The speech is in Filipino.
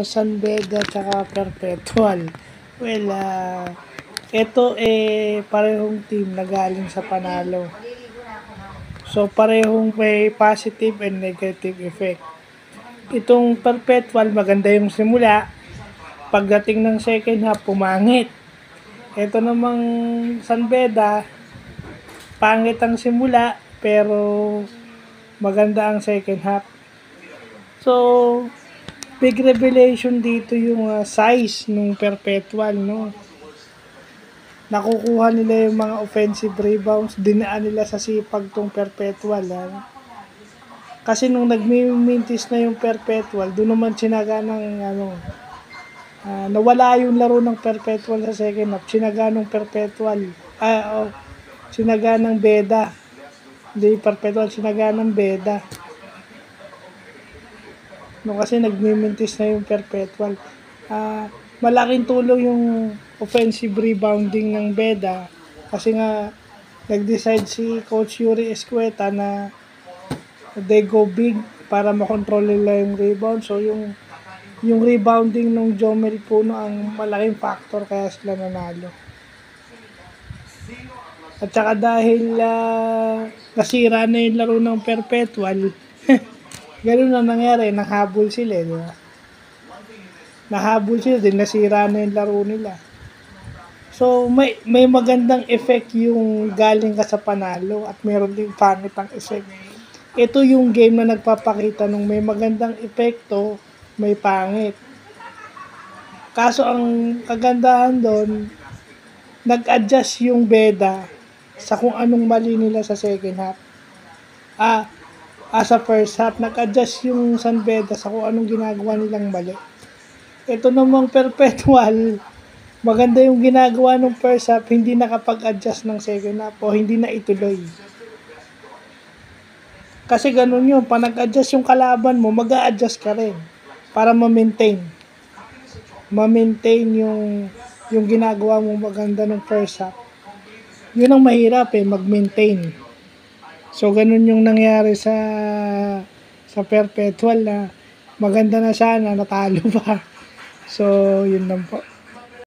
San Beda tsaka Perpetual. Well, ito parehong team na galing sa panalo. So, parehong may positive and negative effect. Itong Perpetual, maganda yung simula. Pagdating ng second half, pumangit. Ito namang San Beda, pangit ang simula, pero maganda ang second half. So, big revelation dito yung size ng Perpetual, no? Nakukuha nila yung mga offensive rebounds, dinaan nila sa sipag tong Perpetual. Kasi nung nagmimintis na yung Perpetual, doon naman sinaga ng nawala yung laro ng Perpetual sa second half, sinaga ng Perpetual, sinaga ng Beda. Hindi Perpetual, sinaga ng Beda. No, kasi nagmimintis na yung Perpetual. Malaking tulong yung offensive rebounding ng Beda kasi nga nag-decide si Coach Yuri Escueta na they go big para makontrol nila yung rebound. So yung rebounding ng Jomel Puno ang malaking factor kaya sila nanalo. At saka dahil nasira na yung laro ng Perpetual, ganun na nangyari, nanghabol sila, di ba? Nahabol sila, din nasira na yung laro nila. So, may magandang effect yung galing ka sa panalo at meron din pangit ang effect. Ito yung game na nagpapakita nung may magandang epekto, may pangit. Kaso ang kagandahan doon, nag-adjust yung Beda sa kung anong mali nila sa second half. Sa first half, nag-adjust yung San Beda sa kung anong ginagawa nilang mali. Ito namang Perpetual, maganda yung ginagawa ng first half, hindi nakapag-adjust ng second half o hindi na ituloy. Kasi ganun yun, pa nag-adjust yung kalaban mo, mag-a-adjust ka rin para ma-maintain yung ginagawa mo maganda ng first half. Yun ang mahirap mag-maintain. So, ganun yung nangyari sa Perpetual na maganda na sana, natalo pa. So, yun lang po.